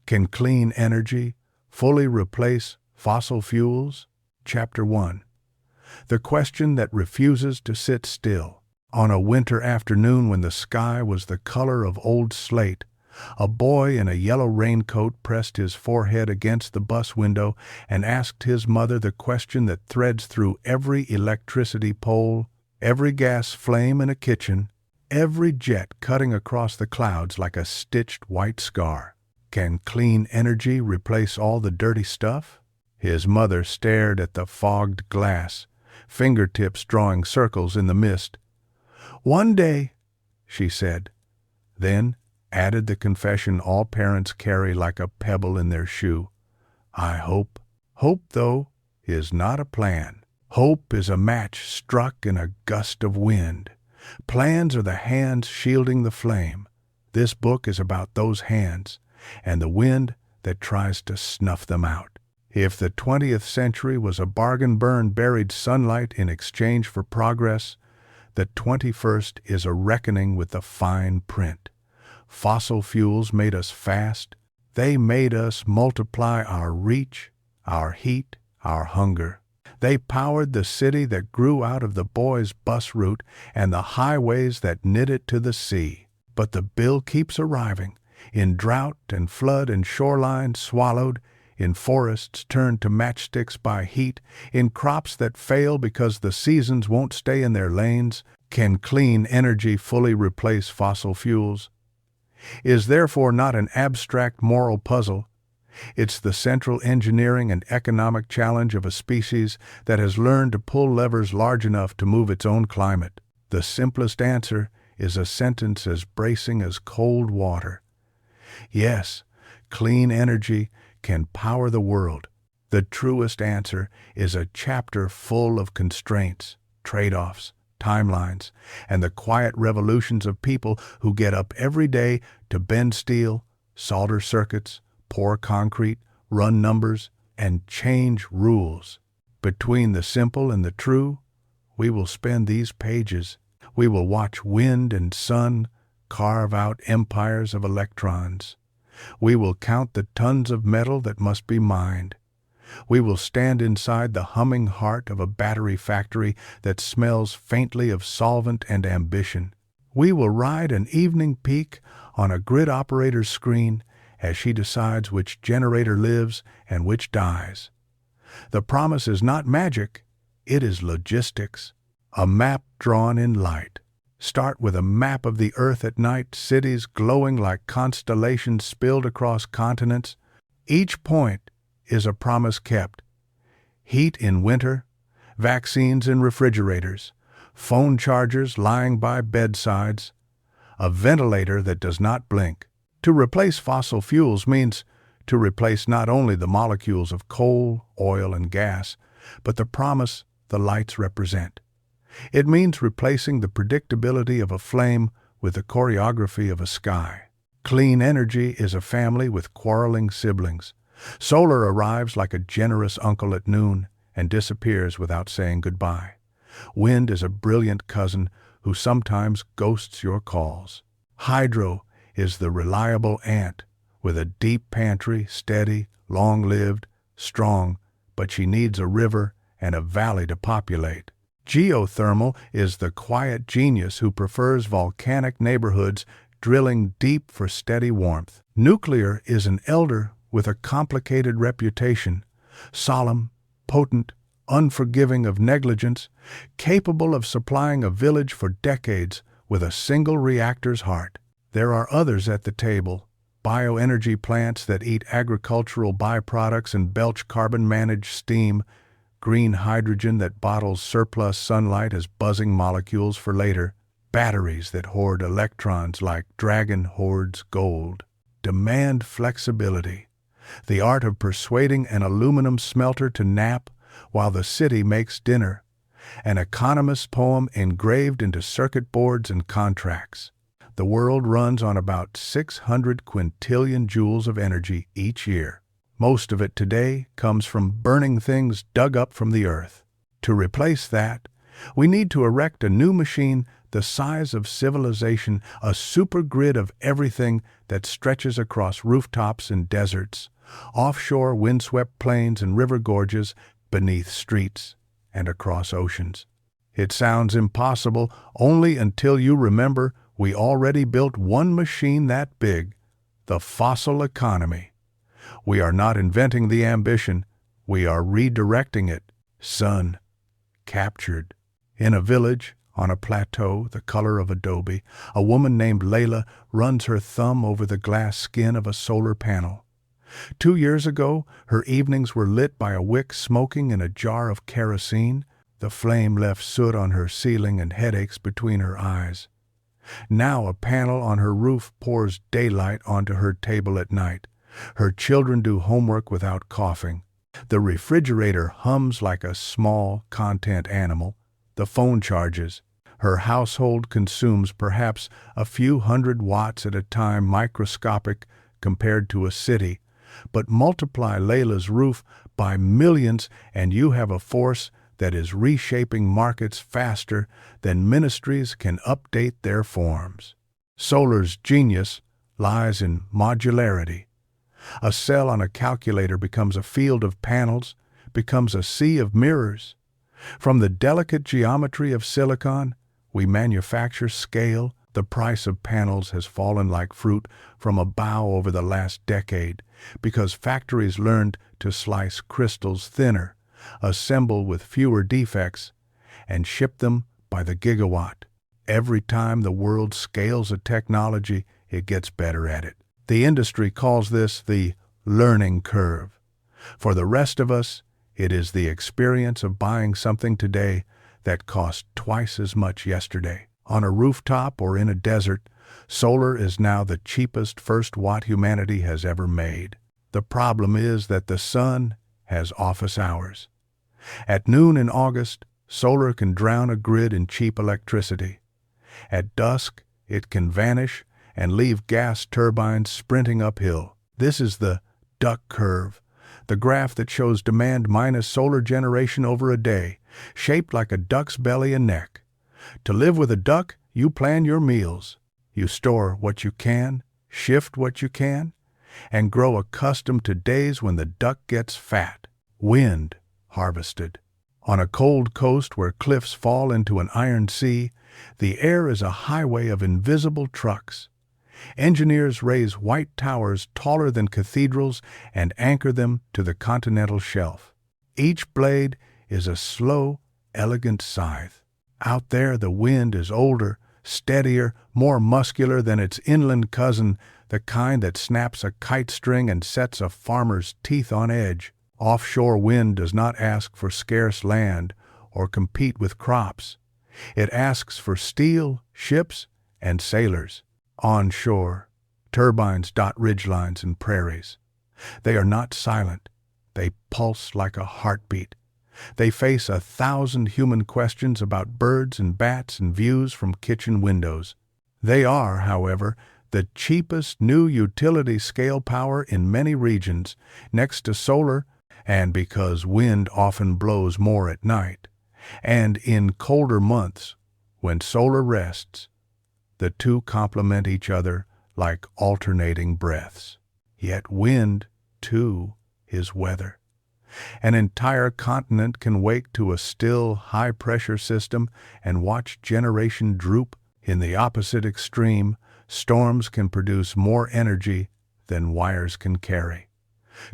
Can clean energy fully replace fossil fuels? Chapter 1. The question that refuses to sit still. On a winter afternoon when the sky was the color of old slate, a boy in a yellow raincoat pressed his forehead against the bus window and asked his mother the question that threads through every electricity pole, every gas flame in a kitchen, every jet cutting across the clouds like a stitched white scar. Can clean energy replace all the dirty stuff? His mother stared at the fogged glass, fingertips drawing circles in the mist. "One day," she said, then added the confession all parents carry like a pebble in their shoe. "I hope." Hope, though, is not a plan. Hope is a match struck in a gust of wind. Plans are the hands shielding the flame. This book is about those hands and the wind that tries to snuff them out. If the 20th century was a bargain burn buried sunlight in exchange for progress, the 21st is a reckoning with the fine print. Fossil fuels made us fast. They made us multiply our reach, our heat, our hunger. They powered the city that grew out of the boy's bus route and the highways that knit it to the sea. But the bill keeps arriving, in drought and flood and shoreline swallowed, in forests turned to matchsticks by heat, in crops that fail because the seasons won't stay in their lanes. Can clean energy fully replace fossil fuels? Is therefore not an abstract moral puzzle. It's the central engineering and economic challenge of a species that has learned to pull levers large enough to move its own climate. The simplest answer is a sentence as bracing as cold water. Yes, clean energy can power the world. The truest answer is a chapter full of constraints, trade-offs, timelines, and the quiet revolutions of people who get up every day to bend steel, solder circuits, pour concrete, run numbers, and change rules. Between the simple and the true, we will spend these pages. We will watch wind and sun carve out empires of electrons. We will count the tons of metal that must be mined. We will stand inside the humming heart of a battery factory that smells faintly of solvent and ambition. We will ride an evening peak on a grid operator's screen as she decides which generator lives and which dies. The promise is not magic, it is logistics, a map drawn in light. Start with a map of the Earth at night, cities glowing like constellations spilled across continents. Each point is a promise kept. Heat in winter, vaccines in refrigerators, phone chargers lying by bedsides, a ventilator that does not blink. To replace fossil fuels means to replace not only the molecules of coal, oil, and gas, but the promise the lights represent. It means replacing the predictability of a flame with the choreography of a sky. Clean energy is a family with quarreling siblings. Solar arrives like a generous uncle at noon and disappears without saying goodbye. Wind is a brilliant cousin who sometimes ghosts your calls. Hydro is the reliable aunt with a deep pantry, steady, long-lived, strong, but she needs a river and a valley to populate. Geothermal is the quiet genius who prefers volcanic neighborhoods drilling deep for steady warmth. Nuclear is an elder with a complicated reputation, solemn, potent, unforgiving of negligence, capable of supplying a village for decades with a single reactor's heart. There are others at the table, bioenergy plants that eat agricultural byproducts and belch carbon-managed steam, green hydrogen that bottles surplus sunlight as buzzing molecules for later, batteries that hoard electrons like dragon hoards gold. Demand flexibility, the art of persuading an aluminum smelter to nap while the city makes dinner, an economist's poem engraved into circuit boards and contracts. The world runs on about 600 quintillion joules of energy each year. Most of it today comes from burning things dug up from the earth. To replace that, we need to erect a new machine the size of civilization, a supergrid of everything that stretches across rooftops and deserts, offshore windswept plains and river gorges, beneath streets and across oceans. It sounds impossible only until you remember we already built one machine that big, the fossil economy. We are not inventing the ambition, we are redirecting it. Sun, captured. In a village, on a plateau the color of adobe, a woman named Layla runs her thumb over the glass skin of a solar panel. 2 years ago, her evenings were lit by a wick smoking in a jar of kerosene. The flame left soot on her ceiling and headaches between her eyes. Now a panel on her roof pours daylight onto her table at night. Her children do homework without coughing. The refrigerator hums like a small content animal. The phone charges. Her household consumes perhaps a few hundred watts at a time, microscopic compared to a city. But multiply Layla's roof by millions and you have a force that is reshaping markets faster than ministries can update their forms. Solar's genius lies in modularity. A cell on a calculator becomes a field of panels, becomes a sea of mirrors. From the delicate geometry of silicon, we manufacture scale. The price of panels has fallen like fruit from a bough over the last decade because factories learned to slice crystals thinner, assemble with fewer defects, and ship them by the gigawatt. Every time the world scales a technology, it gets better at it. The industry calls this the learning curve. For the rest of us, it is the experience of buying something today that cost twice as much yesterday. On a rooftop or in a desert, solar is now the cheapest first watt humanity has ever made. The problem is that the sun has office hours. At noon in August, solar can drown a grid in cheap electricity. At dusk, it can vanish and leave gas turbines sprinting uphill. This is the duck curve, the graph that shows demand minus solar generation over a day, shaped like a duck's belly and neck. To live with a duck, you plan your meals. You store what you can, shift what you can, and grow accustomed to days when the duck gets fat. Wind harvested. On a cold coast where cliffs fall into an iron sea, the air is a highway of invisible trucks. Engineers raise white towers taller than cathedrals and anchor them to the continental shelf. Each blade is a slow, elegant scythe. Out there the wind is older, steadier, more muscular than its inland cousin, the kind that snaps a kite string and sets a farmer's teeth on edge. Offshore wind does not ask for scarce land or compete with crops. It asks for steel, ships, and sailors. Onshore, turbines dot ridgelines and prairies. They are not silent. They pulse like a heartbeat. They face 1,000 human questions about birds and bats and views from kitchen windows. They are, however, the cheapest new utility scale power in many regions, next to solar, and because wind often blows more at night. And in colder months, when solar rests, the two complement each other like alternating breaths. Yet wind, too, is weather. An entire continent can wake to a still, high-pressure system and watch generation droop. In the opposite extreme, storms can produce more energy than wires can carry.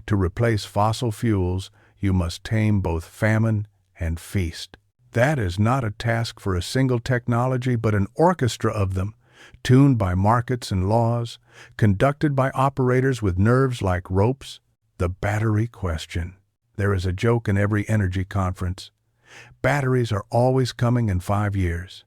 To replace fossil fuels, you must tame both famine and feast. That is not a task for a single technology, but an orchestra of them, tuned by markets and laws, conducted by operators with nerves like ropes. The battery question. There is a joke in every energy conference. Batteries are always coming in 5 years.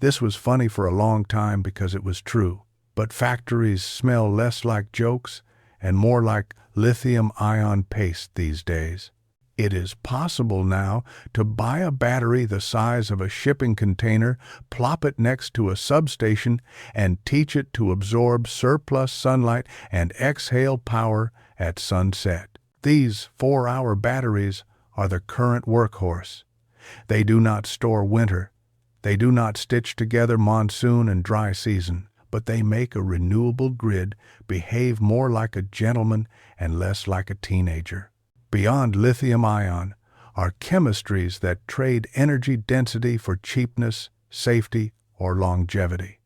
This was funny for a long time because it was true. But factories smell less like jokes and more like lithium-ion paste these days. It is possible now to buy a battery the size of a shipping container, plop it next to a substation, and teach it to absorb surplus sunlight and exhale power at sunset. These 4-hour batteries are the current workhorse. They do not store winter. They do not stitch together monsoon and dry season, but they make a renewable grid behave more like a gentleman and less like a teenager. Beyond lithium-ion are chemistries that trade energy density for cheapness, safety, or longevity.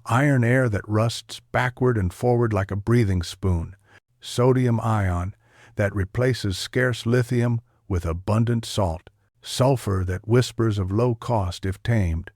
Iron air that rusts backward and forward like a breathing spoon. Sodium ion that replaces scarce lithium with abundant salt. Sulfur that whispers of low cost if tamed.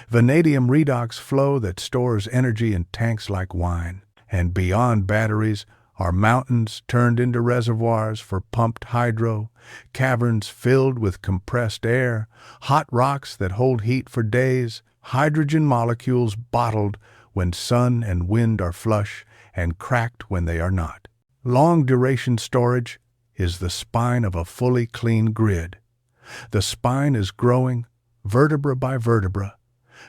Vanadium redox flow that stores energy in tanks like wine. And beyond batteries are mountains turned into reservoirs for pumped hydro, caverns filled with compressed air, hot rocks that hold heat for days, hydrogen molecules bottled when sun and wind are flush and cracked when they are not. Long-duration storage is the spine of a fully clean grid. The spine is growing, vertebra by vertebra,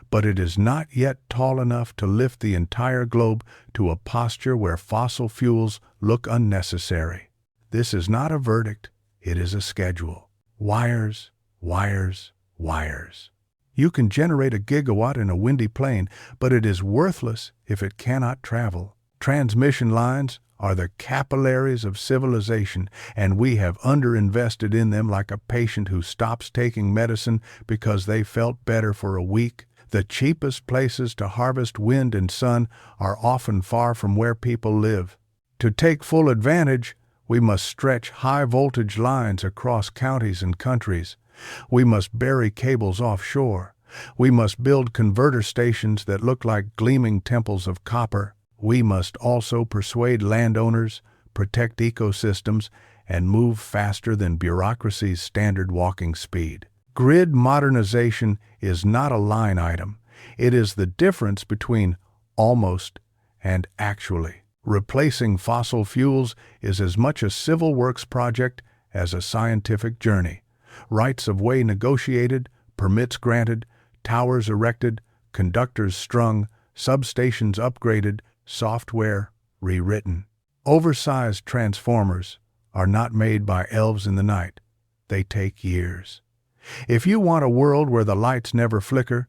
but it is not yet tall enough to lift the entire globe to a posture where fossil fuels look unnecessary. This is not a verdict, it is a schedule. Wires, wires, wires. You can generate a gigawatt in a windy plain, but it is worthless if it cannot travel. Transmission lines are the capillaries of civilization, and we have underinvested in them like a patient who stops taking medicine because they felt better for a week. The cheapest places to harvest wind and sun are often far from where people live. To take full advantage, we must stretch high-voltage lines across counties and countries. We must bury cables offshore. We must build converter stations that look like gleaming temples of copper. We must also persuade landowners, protect ecosystems, and move faster than bureaucracy's standard walking speed. Grid modernization is not a line item. It is the difference between almost and actually. Replacing fossil fuels is as much a civil works project as a scientific journey. Rights of way negotiated, permits granted, towers erected, conductors strung, substations upgraded, software rewritten. Oversized transformers are not made by elves in the night. They take years. If you want a world where the lights never flicker,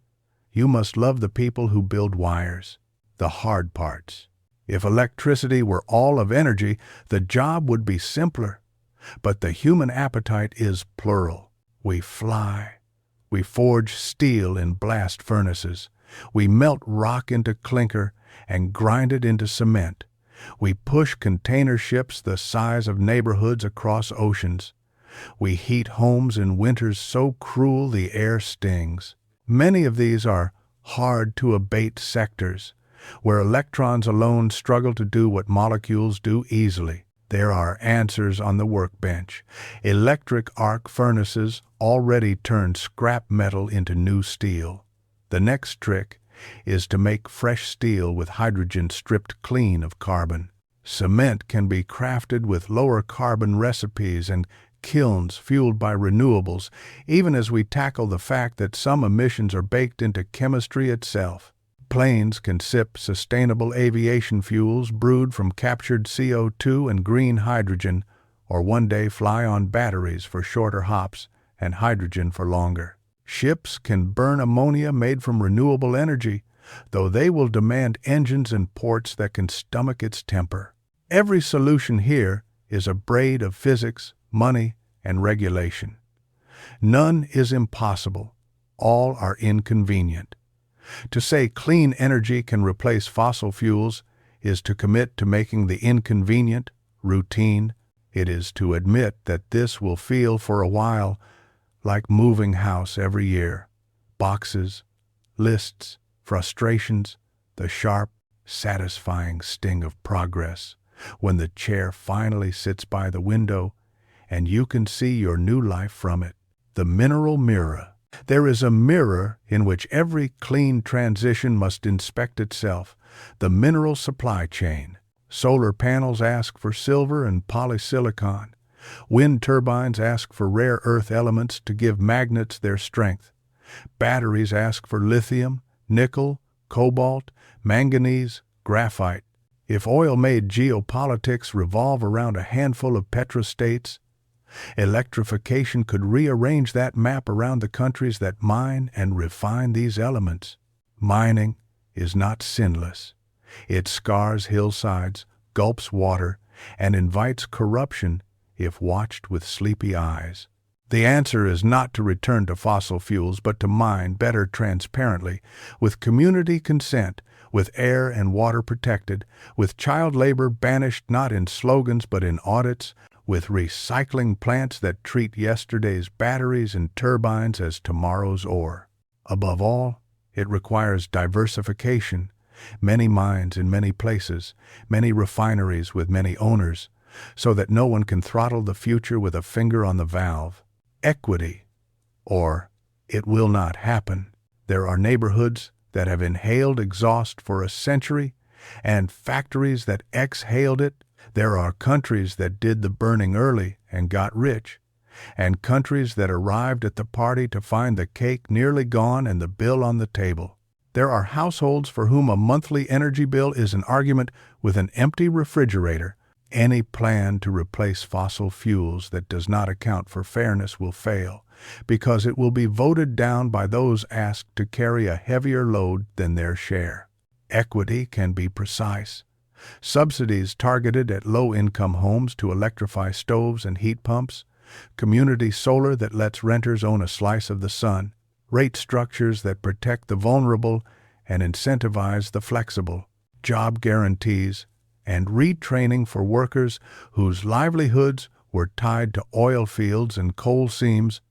you must love the people who build wires, the hard parts. If electricity were all of energy, the job would be simpler. But the human appetite is plural. We fly. We forge steel in blast furnaces. We melt rock into clinker and grind it into cement. We push container ships the size of neighborhoods across oceans. We heat homes in winters so cruel the air stings. Many of these are hard-to-abate sectors, where electrons alone struggle to do what molecules do easily. There are answers on the workbench. Electric arc furnaces already turn scrap metal into new steel. The next trick is to make fresh steel with hydrogen stripped clean of carbon. Cement can be crafted with lower carbon recipes and kilns fueled by renewables, even as we tackle the fact that some emissions are baked into chemistry itself. Planes can sip sustainable aviation fuels brewed from captured CO2 and green hydrogen, or one day fly on batteries for shorter hops and hydrogen for longer. Ships can burn ammonia made from renewable energy, though they will demand engines and ports that can stomach its temper. Every solution here is a braid of physics, money, and regulation. None is impossible. All are inconvenient. To say clean energy can replace fossil fuels is to commit to making the inconvenient routine. It is to admit that this will feel for a while like moving house every year. Boxes, lists, frustrations, the sharp, satisfying sting of progress when the chair finally sits by the window and you can see your new life from it. The mineral mirror. There is a mirror in which every clean transition must inspect itself, the mineral supply chain. Solar panels ask for silver and polysilicon. Wind turbines ask for rare earth elements to give magnets their strength. Batteries ask for lithium, nickel, cobalt, manganese, graphite. If oil-made geopolitics revolve around a handful of petrostates, Electrification could rearrange that map around the countries that mine and refine these elements. Mining is not sinless. It scars hillsides, gulps water, and invites corruption if watched with sleepy eyes. The answer is not to return to fossil fuels, but to mine better transparently, with community consent, with air and water protected, with child labor banished not in slogans but in audits, with recycling plants that treat yesterday's batteries and turbines as tomorrow's ore. Above all, it requires diversification, many mines in many places, many refineries with many owners, so that no one can throttle the future with a finger on the valve. Equity, or it will not happen. There are neighborhoods that have inhaled exhaust for a century, and factories that exhaled it. There are countries that did the burning early and got rich, and countries that arrived at the party to find the cake nearly gone and the bill on the table. There are households for whom a monthly energy bill is an argument with an empty refrigerator. Any plan to replace fossil fuels that does not account for fairness will fail, because it will be voted down by those asked to carry a heavier load than their share. Equity can be precise. Subsidies targeted at low-income homes to electrify stoves and heat pumps, community solar that lets renters own a slice of the sun, rate structures that protect the vulnerable and incentivize the flexible, job guarantees, and retraining for workers whose livelihoods were tied to oil fields and coal seams,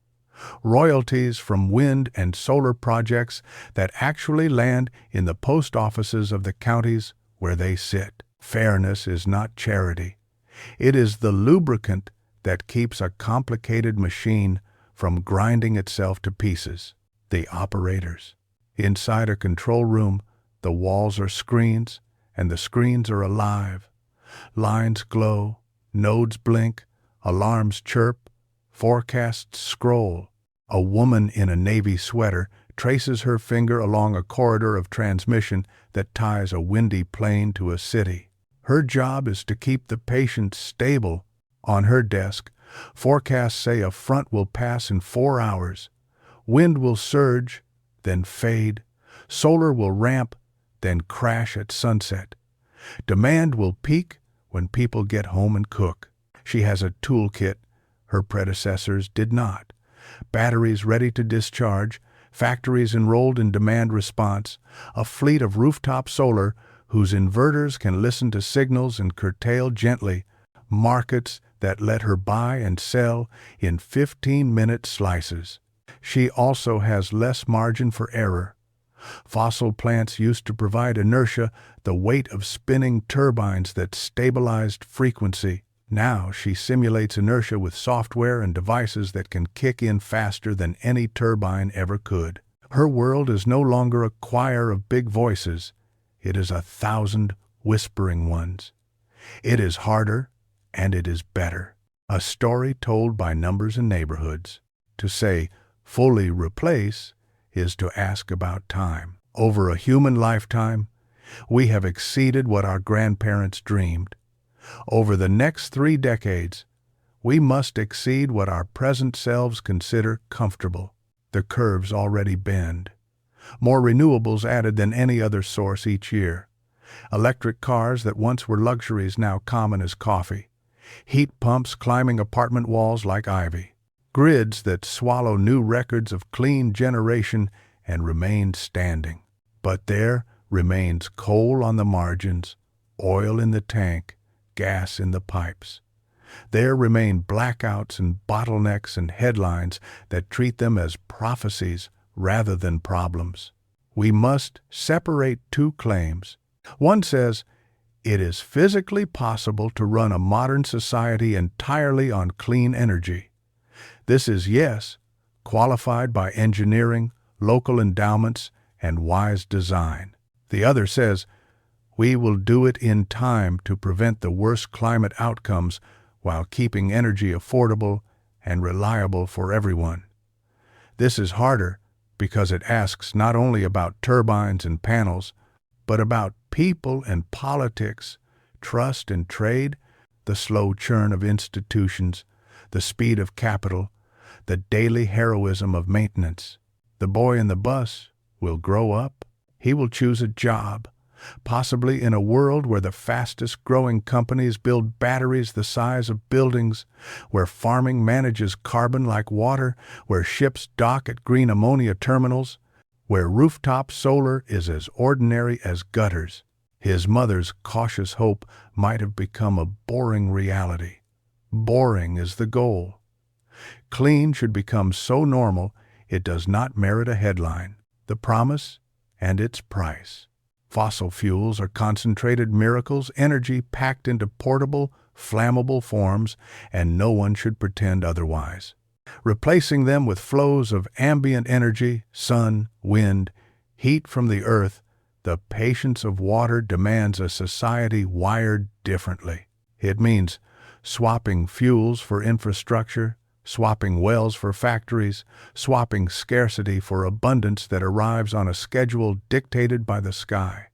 royalties from wind and solar projects that actually land in the post offices of the counties where they sit. Fairness is not charity. It is the lubricant that keeps a complicated machine from grinding itself to pieces. The operators. Inside a control room, the walls are screens, and the screens are alive. Lines glow, nodes blink, alarms chirp, forecasts scroll. A woman in a navy sweater traces her finger along a corridor of transmission that ties a windy plane to a city. Her job is to keep the patient stable. On her desk, forecasts say a front will pass in 4 hours. Wind will surge, then fade. Solar will ramp, then crash at sunset. Demand will peak when people get home and cook. She has a toolkit her predecessors did not. Batteries ready to discharge, factories enrolled in demand response, a fleet of rooftop solar whose inverters can listen to signals and curtail gently, markets that let her buy and sell in 15-minute slices. She also has less margin for error. Fossil plants used to provide inertia, the weight of spinning turbines that stabilized frequency. Now she simulates inertia with software and devices that can kick in faster than any turbine ever could. Her world is no longer a choir of big voices. It is 1,000 whispering ones. It is harder, and it is better. A story told by numbers and neighborhoods. To say, fully replace, is to ask about time. Over a human lifetime, we have exceeded what our grandparents dreamed. Over the next 3 decades, we must exceed what our present selves consider comfortable. The curves already bend. More renewables added than any other source each year. Electric cars that once were luxuries now common as coffee. Heat pumps climbing apartment walls like ivy. Grids that swallow new records of clean generation and remain standing. But there remains coal on the margins, oil in the tank, gas in the pipes. There remain blackouts and bottlenecks and headlines that treat them as prophecies rather than problems. We must separate 2 claims. One says, it is physically possible to run a modern society entirely on clean energy. This is yes, qualified by engineering, local endowments, and wise design. The other says, we will do it in time to prevent the worst climate outcomes while keeping energy affordable and reliable for everyone. This is harder because it asks not only about turbines and panels, but about people and politics, trust and trade, the slow churn of institutions, the speed of capital, the daily heroism of maintenance. The boy in the bus will grow up. He will choose a job, possibly in a world where the fastest-growing companies build batteries the size of buildings, where farming manages carbon like water, where ships dock at green ammonia terminals, where rooftop solar is as ordinary as gutters. His mother's cautious hope might have become a boring reality. Boring is the goal. Clean should become so normal it does not merit a headline. The promise and its price. Fossil fuels are concentrated miracles, energy packed into portable, flammable forms, and no one should pretend otherwise. Replacing them with flows of ambient energy, sun, wind, heat from the earth, the patience of water demands a society wired differently. It means swapping fuels for infrastructure, swapping wells for factories, swapping scarcity for abundance that arrives on a schedule dictated by the sky.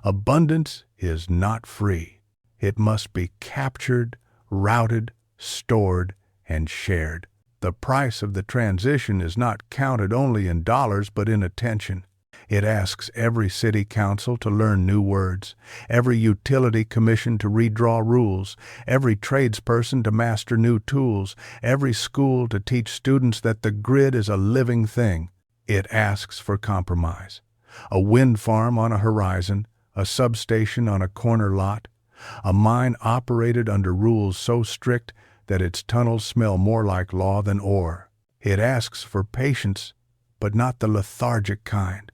Abundance is not free. It must be captured, routed, stored, and shared. The price of the transition is not counted only in dollars but in attention. It asks every city council to learn new words, every utility commission to redraw rules, every tradesperson to master new tools, every school to teach students that the grid is a living thing. It asks for compromise. A wind farm on a horizon, a substation on a corner lot, a mine operated under rules so strict that its tunnels smell more like law than ore. It asks for patience, but not the lethargic kind.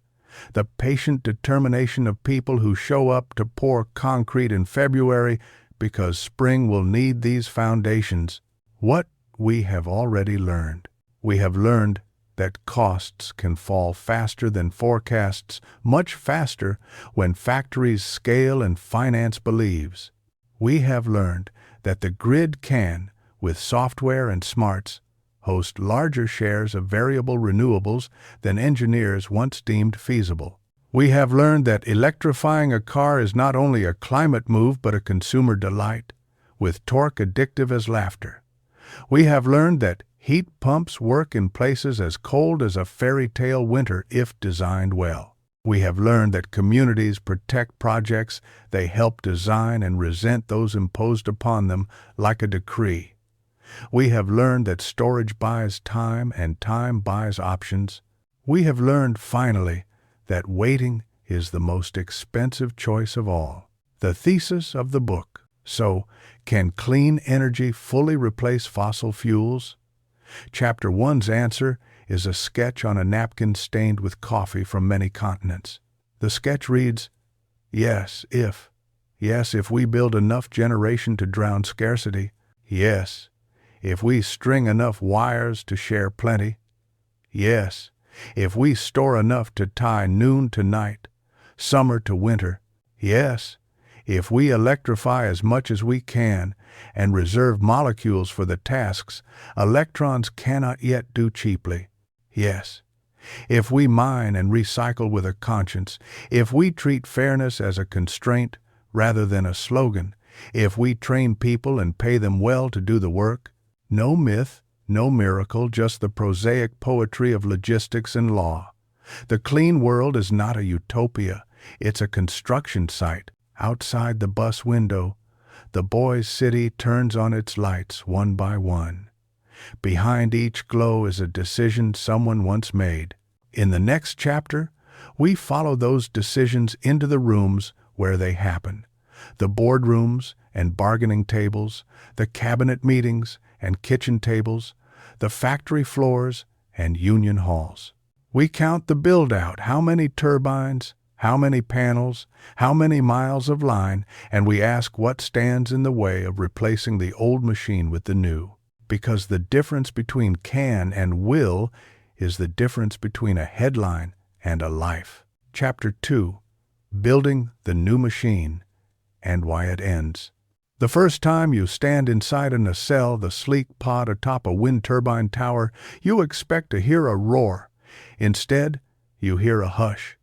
The patient determination of people who show up to pour concrete in February because spring will need these foundations. What we have already learned. We have learned that costs can fall faster than forecasts, much faster when factories scale and finance believes. We have learned that the grid can, with software and smarts, host larger shares of variable renewables than engineers once deemed feasible. We have learned that electrifying a car is not only a climate move but a consumer delight, with torque addictive as laughter. We have learned that heat pumps work in places as cold as a fairy tale winter if designed well. We have learned that communities protect projects they help design and resent those imposed upon them like a decree. We have learned that storage buys time and time buys options. We have learned, finally, that waiting is the most expensive choice of all. The thesis of the book. So, can clean energy fully replace fossil fuels? Chapter 1's answer is a sketch on a napkin stained with coffee from many continents. The sketch reads, Yes, if we build enough generation to drown scarcity. Yes, if we string enough wires to share plenty. Yes, if we store enough to tie noon to night, summer to winter. Yes, if we electrify as much as we can and reserve molecules for the tasks electrons cannot yet do cheaply. Yes, if we mine and recycle with a conscience, if we treat fairness as a constraint rather than a slogan, if we train people and pay them well to do the work. No myth, no miracle, just the prosaic poetry of logistics and law. The clean world is not a utopia, it's a construction site. Outside the bus window, the boy's city turns on its lights one by one. Behind each glow is a decision someone once made. In the next chapter, we follow those decisions into the rooms where they happen. The boardrooms and bargaining tables, the cabinet meetings and kitchen tables, the factory floors and union halls. We count the build-out, how many turbines, how many panels, how many miles of line, and we ask what stands in the way of replacing the old machine with the new. Because the difference between can and will is the difference between a headline and a life. Chapter 2, Building the New Machine and Why It Ends. The first time you stand inside a nacelle, the sleek pod atop a wind turbine tower, you expect to hear a roar. Instead, you hear a hush,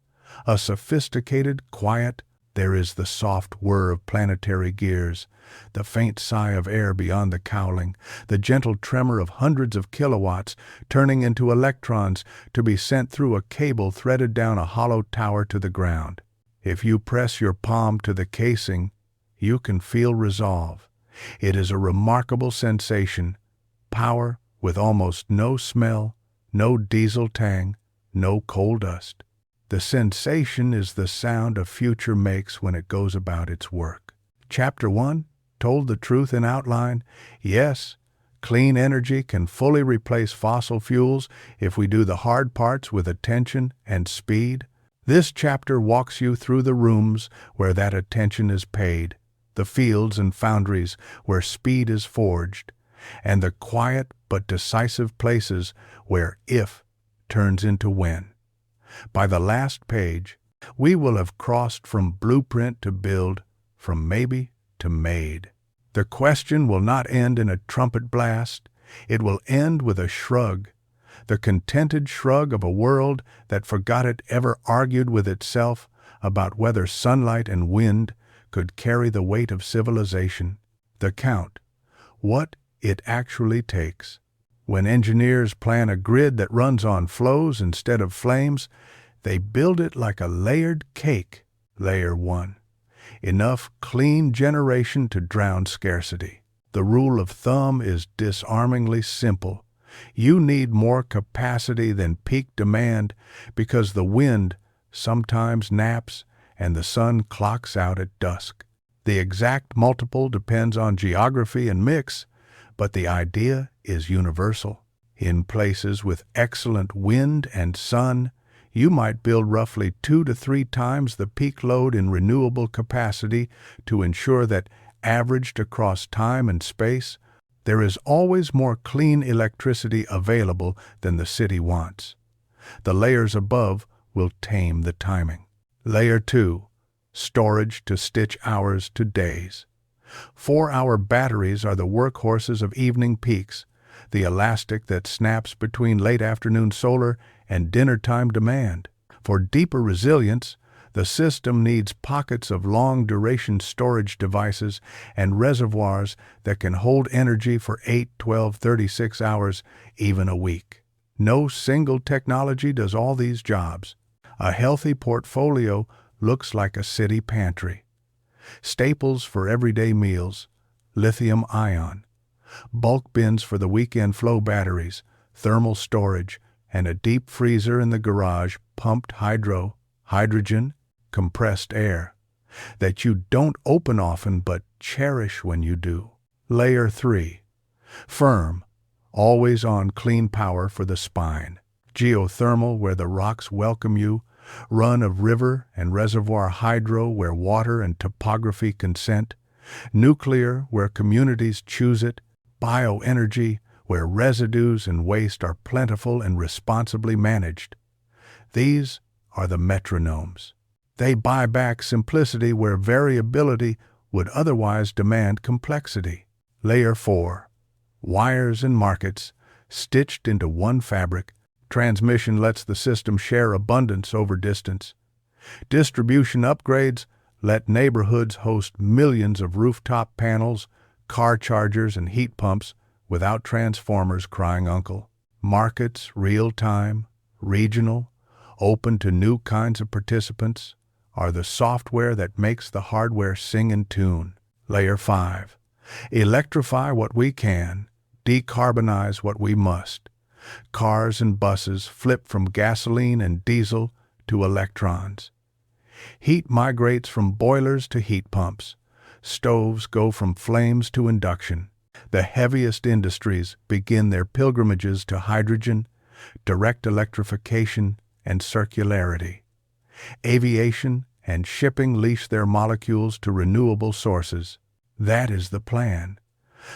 a sophisticated, quiet, There is the soft whir of planetary gears, the faint sigh of air beyond the cowling, the gentle tremor of hundreds of kilowatts turning into electrons to be sent through a cable threaded down a hollow tower to the ground. If you press your palm to the casing, you can feel resolve. It is a remarkable sensation, power with almost no smell, no diesel tang, no coal dust. The sensation is the sound a future makes when it goes about its work. Chapter 1 told the truth in outline. Yes, clean energy can fully replace fossil fuels if we do the hard parts with attention and speed. This chapter walks you through the rooms where that attention is paid, the fields and foundries where speed is forged, and the quiet but decisive places where if turns into when. By the last page, we will have crossed from blueprint to build, from maybe to made. The question will not end in a trumpet blast. It will end with a shrug, the contented shrug of a world that forgot it ever argued with itself about whether sunlight and wind could carry the weight of civilization. The count, what it actually takes. When engineers plan a grid that runs on flows instead of flames, they build it like a layered cake. Layer 1. Enough clean generation to drown scarcity. The rule of thumb is disarmingly simple. You need more capacity than peak demand because the wind sometimes naps and the sun clocks out at dusk. The exact multiple depends on geography and mix, but the idea is universal. In places with excellent wind and sun, you might build roughly 2 to 3 times the peak load in renewable capacity to ensure that, averaged across time and space, there is always more clean electricity available than the city wants. The layers above will tame the timing. Layer 2. Storage to stitch hours to days. 4-hour batteries are the workhorses of evening peaks, the elastic that snaps between late afternoon solar and dinner-time demand. For deeper resilience, the system needs pockets of long-duration storage devices and reservoirs that can hold energy for 8, 12, 36 hours, even a week. No single technology does all these jobs. A healthy portfolio looks like a city pantry. Staples for everyday meals, lithium-ion, bulk bins for the weekend flow batteries, thermal storage, and a deep freezer in the garage, pumped hydrogen, compressed air, that you don't open often but cherish when you do. Layer 3. Firm, always-on clean power for the spine. Geothermal, where the rocks welcome you, run of river and reservoir hydro, where water and topography consent, nuclear, where communities choose it, bioenergy, where residues and waste are plentiful and responsibly managed. These are the metronomes. They buy back simplicity where variability would otherwise demand complexity. Layer 4. Wires and markets, stitched into one fabric. Transmission lets the system share abundance over distance. Distribution upgrades let neighborhoods host millions of rooftop panels, car chargers, and heat pumps without transformers crying uncle. Markets, real-time, regional, open to new kinds of participants, are the software that makes the hardware sing and tune. Layer 5. Electrify what we can, decarbonize what we must. Cars and buses flip from gasoline and diesel to electrons. Heat migrates from boilers to heat pumps. Stoves go from flames to induction. The heaviest industries begin their pilgrimages to hydrogen, direct electrification, and circularity. Aviation and shipping leash their molecules to renewable sources. That is the plan.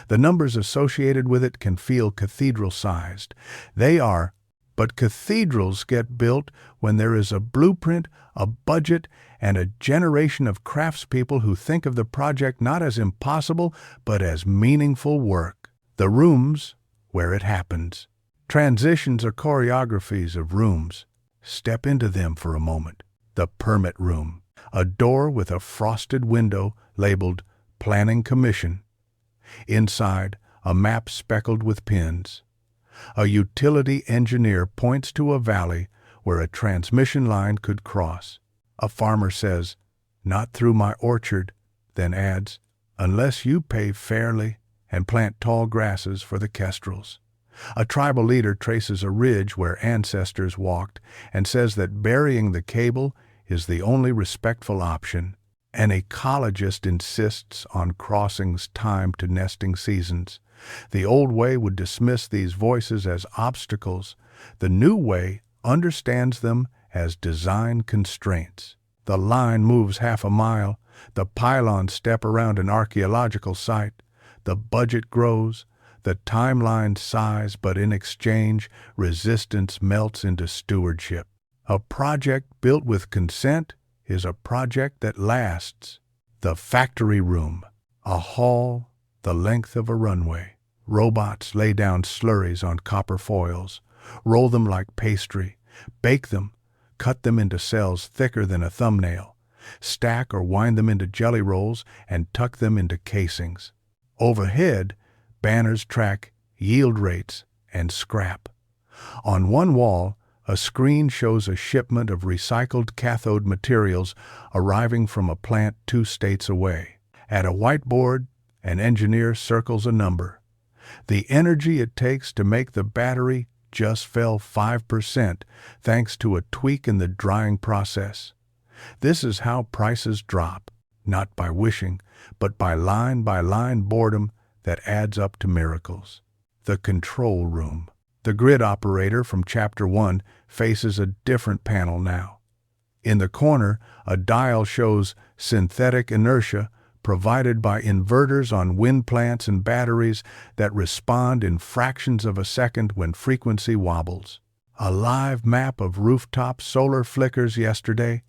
The numbers associated with it can feel cathedral-sized. They are, but cathedrals get built when there is a blueprint, a budget, and a generation of craftspeople who think of the project not as impossible, but as meaningful work. The rooms, where it happens. Transitions are choreographies of rooms. Step into them for a moment. The permit room. A door with a frosted window labeled Planning Commission. Inside, a map speckled with pins. A utility engineer points to a valley where a transmission line could cross. A farmer says, "Not through my orchard," then adds, "unless you pay fairly and plant tall grasses for the kestrels." A tribal leader traces a ridge where ancestors walked and says that burying the cable is the only respectful option. An ecologist insists on crossings timed to nesting seasons. The old way would dismiss these voices as obstacles. The new way understands them as design constraints. The line moves half a mile. The pylons step around an archaeological site. The budget grows. The timeline sighs, but in exchange, resistance melts into stewardship. A project built with consent is a project that lasts. The factory room, a hall the length of a runway. Robots lay down slurries on copper foils, roll them like pastry, bake them, cut them into cells thicker than a thumbnail, stack or wind them into jelly rolls, and tuck them into casings. Overhead, banners track yield rates and scrap. On one wall, a screen shows a shipment of recycled cathode materials arriving from a plant 2 states away. At a whiteboard, an engineer circles a number. The energy it takes to make the battery just fell 5% thanks to a tweak in the drying process. This is how prices drop, not by wishing, but by line boredom that adds up to miracles. The control room. The grid operator from Chapter 1 faces a different panel now. In the corner, a dial shows synthetic inertia provided by inverters on wind plants and batteries that respond in fractions of a second when frequency wobbles. A live map of rooftop solar flickers yesterday.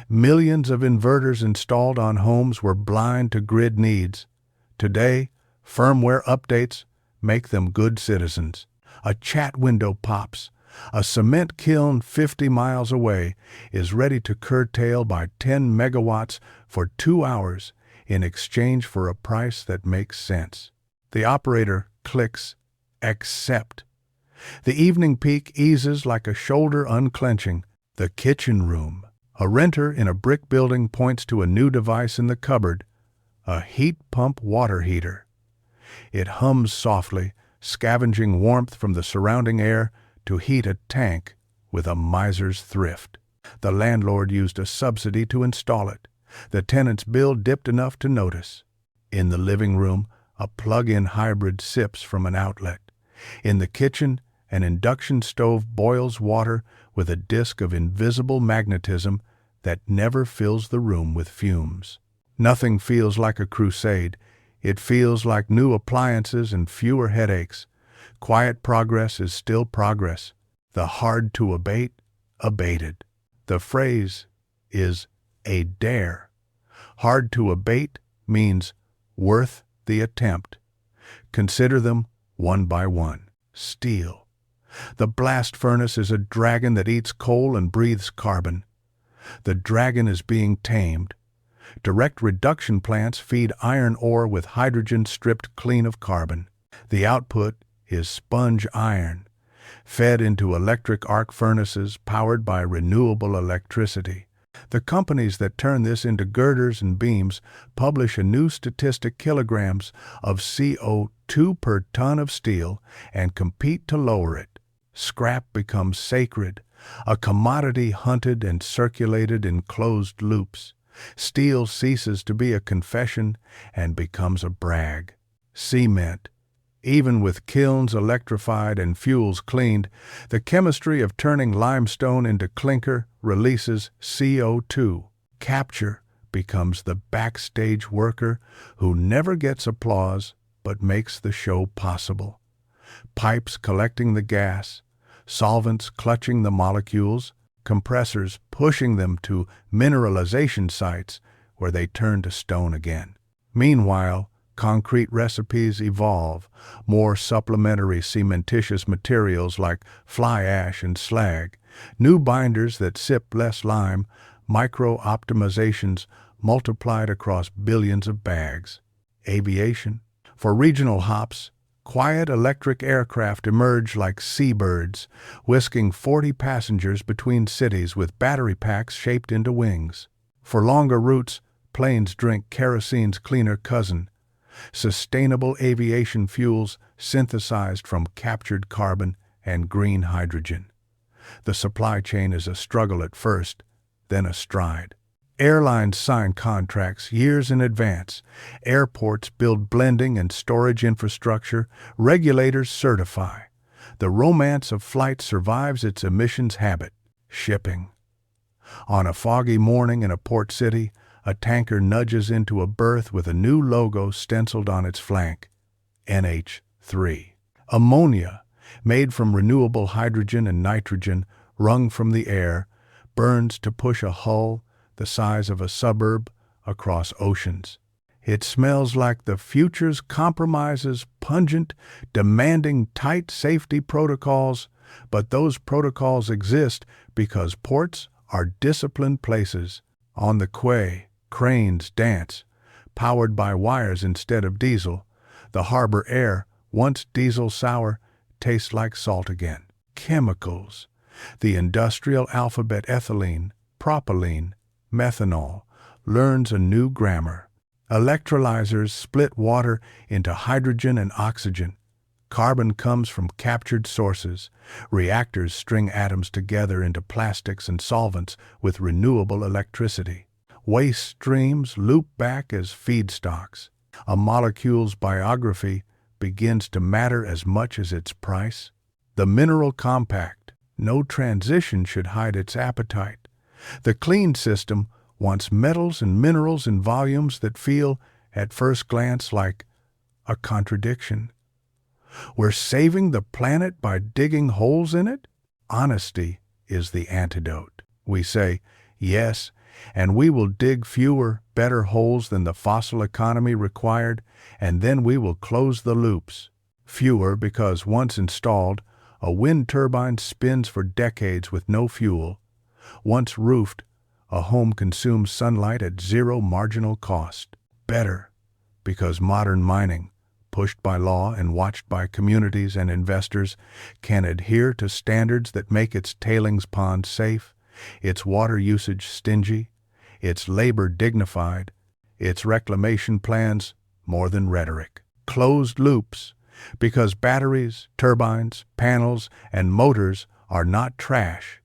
Millions of inverters installed on homes were blind to grid needs. Today, firmware updates make them good citizens. A chat window pops. A cement kiln 50 miles away is ready to curtail by 10 megawatts for 2 hours in exchange for a price that makes sense. The operator clicks accept. The evening peak eases like a shoulder unclenching. The kitchen room. A renter in a brick building points to a new device in the cupboard, a heat pump water heater. It hums softly, scavenging warmth from the surrounding air to heat a tank with a miser's thrift. The landlord used a subsidy to install it. The tenant's bill dipped enough to notice. In the living room, a plug-in hybrid sips from an outlet. In the kitchen, an induction stove boils water with a disk of invisible magnetism that never fills the room with fumes. Nothing feels like a crusade. It feels like new appliances and fewer headaches. Quiet progress is still progress. The hard to abate, abated. The phrase is a dare. Hard to abate means worth the attempt. Consider them one by one. Steel. The blast furnace is a dragon that eats coal and breathes carbon. The dragon is being tamed. Direct reduction plants feed iron ore with hydrogen stripped clean of carbon. The output is sponge iron, fed into electric arc furnaces powered by renewable electricity. The companies that turn this into girders and beams publish a new statistic: kilograms of CO2 per ton of steel, and compete to lower it. Scrap becomes sacred, a commodity hunted and circulated in closed loops. Steel ceases to be a confession and becomes a brag. Cement. Even with kilns electrified and fuels cleaned, the chemistry of turning limestone into clinker releases CO2. Capture becomes the backstage worker who never gets applause but makes the show possible. Pipes collecting the gas, solvents clutching the molecules, compressors pushing them to mineralization sites where they turn to stone again. Meanwhile, concrete recipes evolve, more supplementary cementitious materials like fly ash and slag, new binders that sip less lime, micro-optimizations multiplied across billions of bags. Aviation. For regional hops, quiet electric aircraft emerge like seabirds, whisking 40 passengers between cities with battery packs shaped into wings. For longer routes, planes drink kerosene's cleaner cousin, sustainable aviation fuels synthesized from captured carbon and green hydrogen. The supply chain is a struggle at first, then a stride. Airlines sign contracts years in advance. Airports build blending and storage infrastructure. Regulators certify. The romance of flight survives its emissions habit, shipping. On a foggy morning in a port city, a tanker nudges into a berth with a new logo stenciled on its flank, NH3. Ammonia, made from renewable hydrogen and nitrogen wrung from the air, burns to push a hull the size of a suburb across oceans. It smells like the future's compromises, pungent, demanding tight safety protocols, but those protocols exist because ports are disciplined places. On the quay, cranes dance, powered by wires instead of diesel. The harbor air, once diesel sour, tastes like salt again. Chemicals. The industrial alphabet ethylene, propylene, methanol, learns a new grammar. Electrolyzers split water into hydrogen and oxygen. Carbon comes from captured sources. Reactors string atoms together into plastics and solvents with renewable electricity. Waste streams loop back as feedstocks. A molecule's biography begins to matter as much as its price. The mineral compact. No transition should hide its appetite. The clean system wants metals and minerals in volumes that feel, at first glance, like a contradiction. We're saving the planet by digging holes in it? Honesty is the antidote. We say, yes, and we will dig fewer, better holes than the fossil economy required, and then we will close the loops. Fewer because once installed, a wind turbine spins for decades with no fuel. Once roofed, a home consumes sunlight at zero marginal cost. Better because modern mining, pushed by law and watched by communities and investors, can adhere to standards that make its tailings ponds safe, its water usage stingy, its labor dignified, its reclamation plans more than rhetoric. Closed loops, because batteries, turbines, panels, and motors are not trash.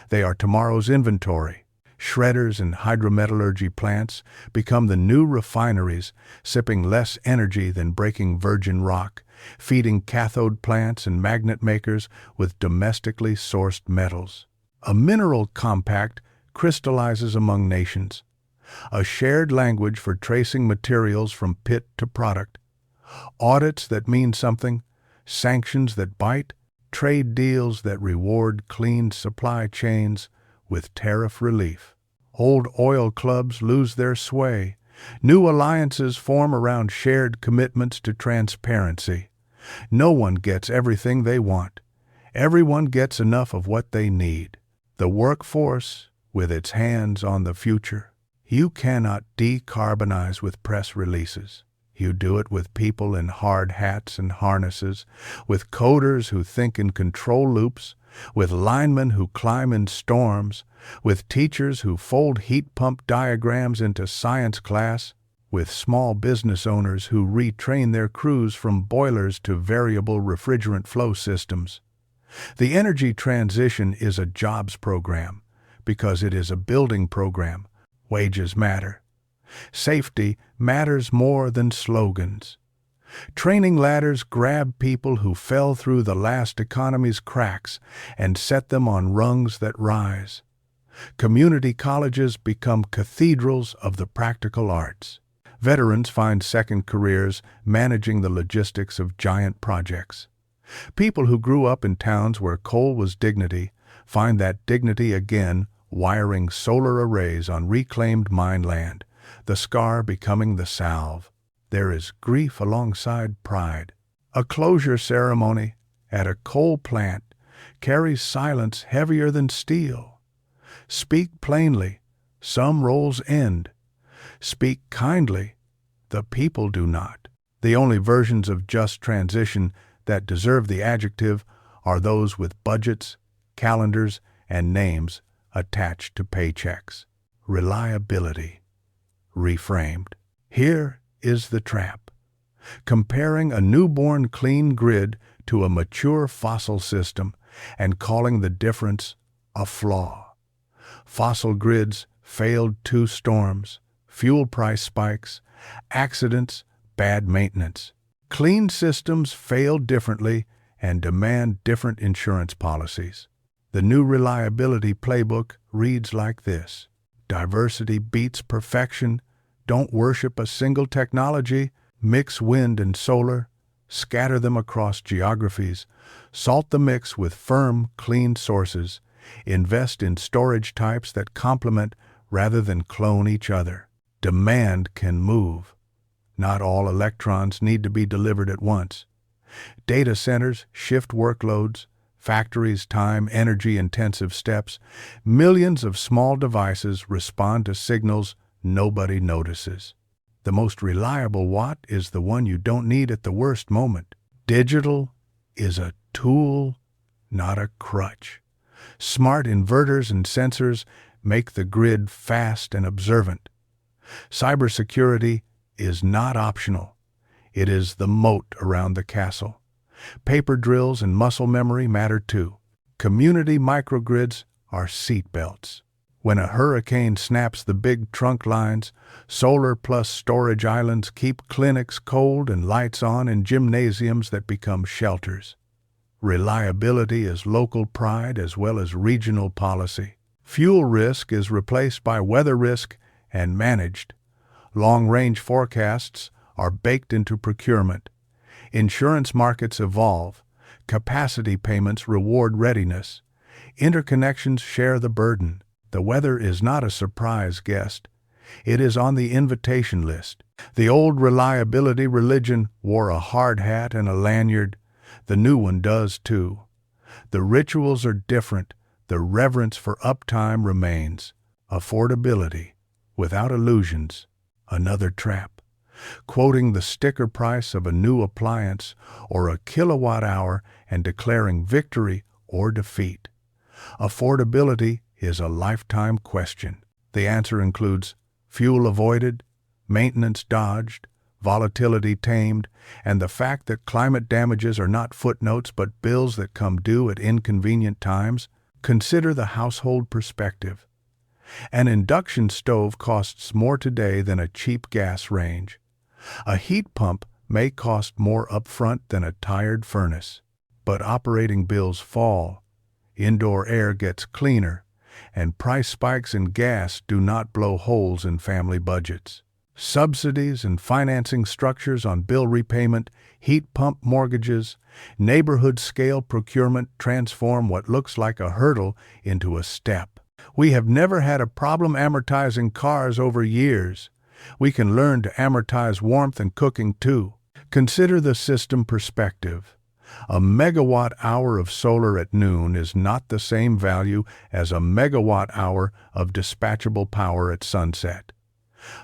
They are tomorrow's inventory. Shredders and hydrometallurgy plants become the new refineries, sipping less energy than breaking virgin rock, feeding cathode plants and magnet makers with domestically sourced metals. A mineral compact crystallizes among nations, a shared language for tracing materials from pit to product, audits that mean something, sanctions that bite, trade deals that reward clean supply chains with tariff relief. Old oil clubs lose their sway. New alliances form around shared commitments to transparency. No one gets everything they want. Everyone gets enough of what they need. The workforce, with its hands on the future. You cannot decarbonize with press releases. You do it with people in hard hats and harnesses, with coders who think in control loops, with linemen who climb in storms, with teachers who fold heat pump diagrams into science class, with small business owners who retrain their crews from boilers to variable refrigerant flow systems. The energy transition is a jobs program because it is a building program. Wages matter. Safety matters more than slogans. Training ladders grab people who fell through the last economy's cracks and set them on rungs that rise. Community colleges become cathedrals of the practical arts. Veterans find second careers managing the logistics of giant projects. People who grew up in towns where coal was dignity find that dignity again wiring solar arrays on reclaimed mine land, the scar becoming the salve. There is grief alongside pride. A closure ceremony at a coal plant carries silence heavier than steel. Speak plainly, Some roles end. Speak kindly. The people do not. The only versions of just transition that deserve the adjective are those with budgets, calendars, and names attached to paychecks. Reliability. Reframed. Here is the trap. Comparing a newborn clean grid to a mature fossil system and calling the difference a flaw. Fossil grids failed 2 storms, fuel price spikes, accidents, bad maintenance. Clean systems fail differently and demand different insurance policies. The new reliability playbook reads like this: diversity beats perfection. Don't worship a single technology. Mix wind and solar. Scatter them across geographies. Salt the mix with firm, clean sources. Invest in storage types that complement rather than clone each other. Demand can move. Not all electrons need to be delivered at once. Data centers shift workloads. Factories time energy-intensive steps. Millions of small devices respond to signals nobody notices. The most reliable watt is the one you don't need at the worst moment. Digital is a tool, not a crutch. Smart inverters and sensors make the grid fast and observant. Cybersecurity is not optional. It is the moat around the castle. Paper drills and muscle memory matter too. Community microgrids are seatbelts. When a hurricane snaps the big trunk lines, solar plus storage islands keep clinics cold and lights on in gymnasiums that become shelters. Reliability is local pride as well as regional policy. Fuel risk is replaced by weather risk and managed. Long-range forecasts are baked into procurement. Insurance markets evolve. Capacity payments reward readiness. Interconnections share the burden. The weather is not a surprise guest. It is on the invitation list. The old reliability religion wore a hard hat and a lanyard. The new one does too. The rituals are different. The reverence for uptime remains. Affordability, without illusions, another trap. Quoting the sticker price of a new appliance or a kilowatt hour and declaring victory or defeat. Affordability is a lifetime question. The answer includes fuel avoided, maintenance dodged, volatility tamed, and the fact that climate damages are not footnotes but bills that come due at inconvenient times. Consider the household perspective. An induction stove costs more today than a cheap gas range. A heat pump may cost more upfront than a tired furnace, but operating bills fall, indoor air gets cleaner, and price spikes in gas do not blow holes in family budgets. Subsidies and financing structures on bill repayment, heat pump mortgages, neighborhood-scale procurement transform what looks like a hurdle into a step. We have never had a problem amortizing cars over years. We can learn to amortize warmth and cooking too. Consider the system perspective. A megawatt hour of solar at noon is not the same value as a megawatt hour of dispatchable power at sunset.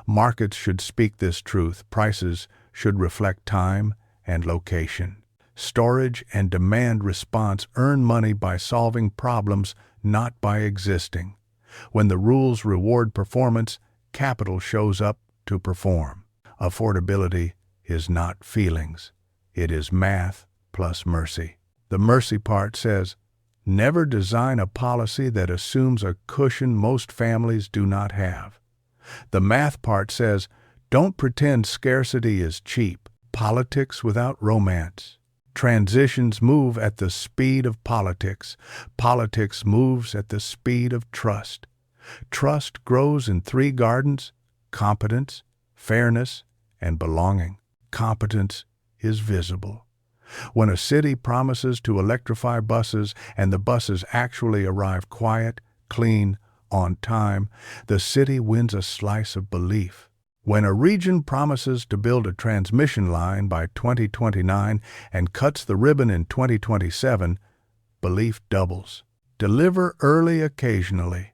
Markets should speak this truth. Prices should reflect time and location. Storage and demand response earn money by solving problems, not by existing. When the rules reward performance, capital shows up to perform. Affordability is not feelings. It is math plus mercy. The mercy part says, never design a policy that assumes a cushion most families do not have. The math part says, don't pretend scarcity is cheap. Politics without romance. Transitions move at the speed of politics. Politics moves at the speed of trust. Trust grows in 3 gardens: competence, fairness, and belonging. Competence is visible. When a city promises to electrify buses and the buses actually arrive quiet, clean, on time, the city wins a slice of belief. When a region promises to build a transmission line by 2029 and cuts the ribbon in 2027, belief doubles. Deliver early occasionally.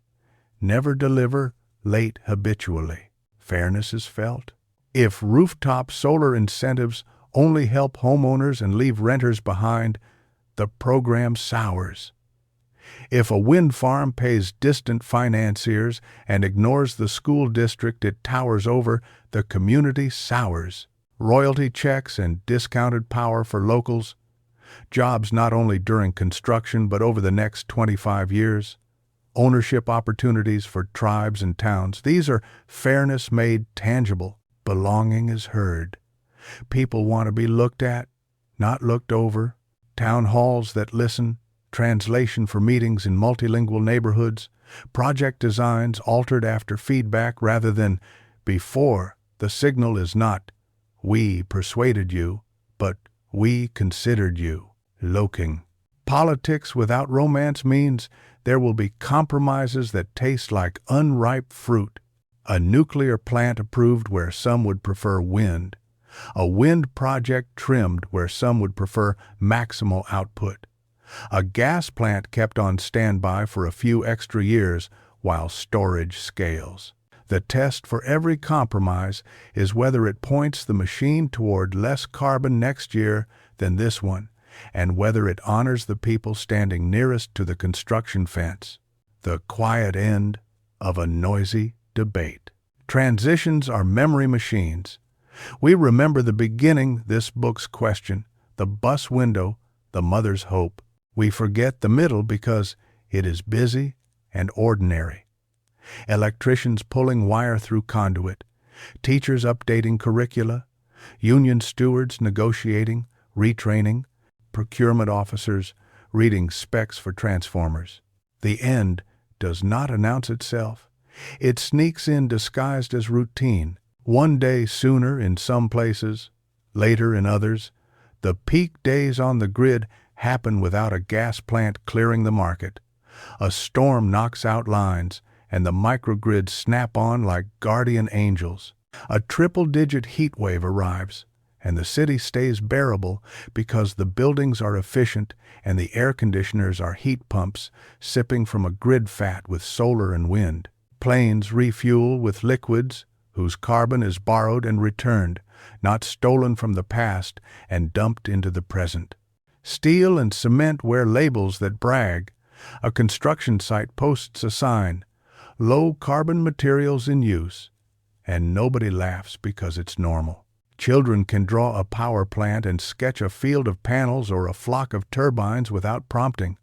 Never deliver late habitually. Fairness is felt. If rooftop solar incentives only help homeowners and leave renters behind, the program sours. If a wind farm pays distant financiers and ignores the school district it towers over, the community sours. Royalty checks and discounted power for locals, jobs not only during construction but over the next 25 years, ownership opportunities for tribes and towns. These are fairness made tangible. Belonging is heard. People want to be looked at, not looked over. Town halls that listen, translation for meetings in multilingual neighborhoods, project designs altered after feedback rather than before. The signal is not, "We persuaded you," but "We considered you." Loking. Politics without romance means there will be compromises that taste like unripe fruit. A nuclear plant approved where some would prefer wind. A wind project trimmed where some would prefer maximal output. A gas plant kept on standby for a few extra years while storage scales. The test for every compromise is whether it points the machine toward less carbon next year than this one, and whether it honors the people standing nearest to the construction fence. The quiet end of a noisy debate. Transitions are memory machines. We remember the beginning, this book's question, the bus window, the mother's hope. We forget the middle because it is busy and ordinary. Electricians pulling wire through conduit, teachers updating curricula, union stewards negotiating, retraining, procurement officers reading specs for transformers. The end does not announce itself. It sneaks in disguised as routine. One day sooner in some places, later in others. The peak days on the grid happen without a gas plant clearing the market. A storm knocks out lines, and the microgrids snap on like guardian angels. A triple-digit heat wave arrives, and the city stays bearable because the buildings are efficient and the air conditioners are heat pumps sipping from a grid fat with solar and wind. Planes refuel with liquids whose carbon is borrowed and returned, not stolen from the past and dumped into the present. Steel and cement wear labels that brag. A construction site posts a sign, "Low carbon materials in use," and nobody laughs because it's normal. Children can draw a power plant and sketch a field of panels or a flock of turbines without prompting.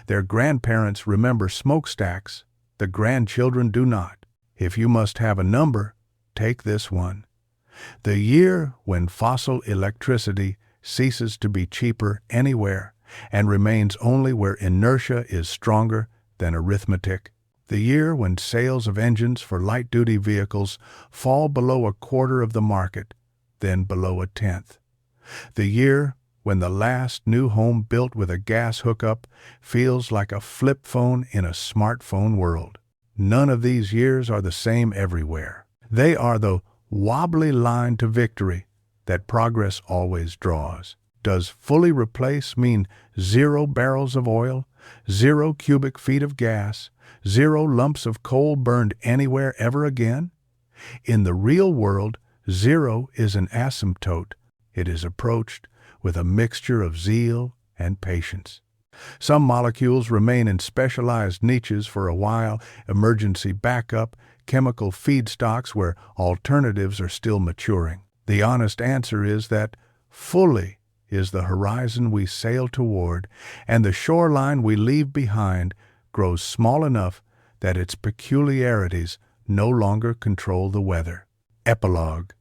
Their grandparents remember smokestacks. The grandchildren do not. If you must have a number, take this one. The year when fossil electricity ceases to be cheaper anywhere and remains only where inertia is stronger than arithmetic. The year when sales of engines for light-duty vehicles fall below a quarter of the market, then below a tenth. The year when the last new home built with a gas hookup feels like a flip phone in a smartphone world. None of these years are the same everywhere. They are the wobbly line to victory that progress always draws. Does fully replace mean 0 barrels of oil, 0 cubic feet of gas, 0 lumps of coal burned anywhere ever again? In the real world, 0 is an asymptote. It is approached with a mixture of zeal and patience. Some molecules remain in specialized niches for a while, emergency backup, chemical feedstocks where alternatives are still maturing. The honest answer is that fully is the horizon we sail toward, and the shoreline we leave behind grows small enough that its peculiarities no longer control the weather. Epilogue.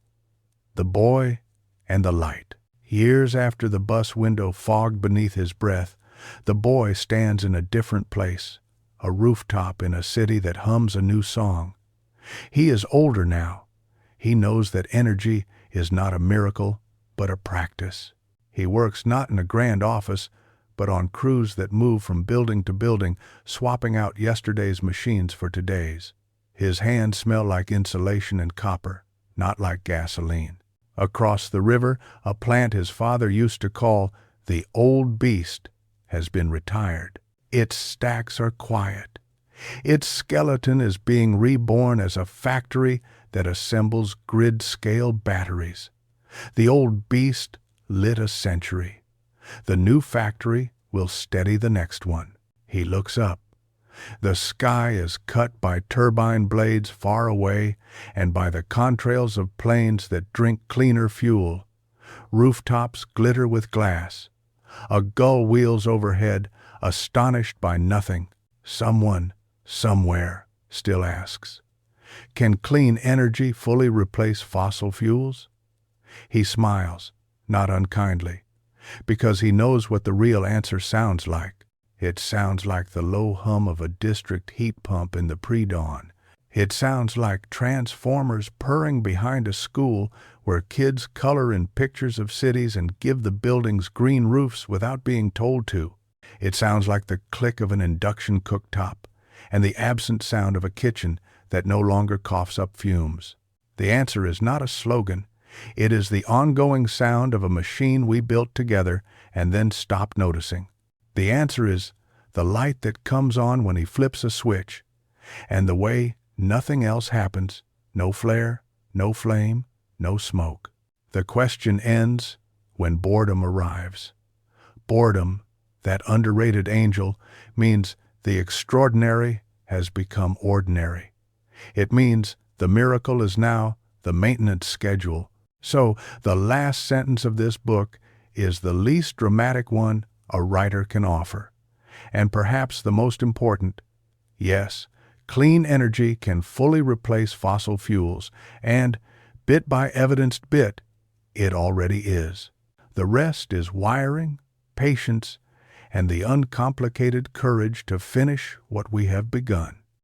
The Boy and the Light. Years after the bus window fogged beneath his breath, the boy stands in a different place, a rooftop in a city that hums a new song. He is older now. He knows that energy is not a miracle, but a practice. He works not in a grand office, but on crews that move from building to building, swapping out yesterday's machines for today's. His hands smell like insulation and copper, not like gasoline. Across the river, a plant his father used to call the old beast has been retired. Its stacks are quiet. Its skeleton is being reborn as a factory that assembles grid-scale batteries. The old beast lit a century. The new factory will steady the next one. He looks up. The sky is cut by turbine blades far away and by the contrails of planes that drink cleaner fuel. Rooftops glitter with glass. A gull wheels overhead, astonished by nothing. Someone, somewhere, still asks, can clean energy fully replace fossil fuels? He smiles, not unkindly, because he knows what the real answer sounds like. It sounds like the low hum of a district heat pump in the pre-dawn. It sounds like transformers purring behind a school where kids color in pictures of cities and give the buildings green roofs without being told to. It sounds like the click of an induction cooktop and the absent sound of a kitchen that no longer coughs up fumes. The answer is not a slogan. It is the ongoing sound of a machine we built together and then stopped noticing. The answer is the light that comes on when he flips a switch, and the way nothing else happens, no flare, no flame, no smoke. The question ends when boredom arrives. Boredom, that underrated angel, means the extraordinary has become ordinary. It means the miracle is now the maintenance schedule. So, the last sentence of this book is the least dramatic one a writer can offer. And perhaps the most important, yes, clean energy can fully replace fossil fuels, and, bit by evidenced bit, it already is. The rest is wiring, patience, and the uncomplicated courage to finish what we have begun.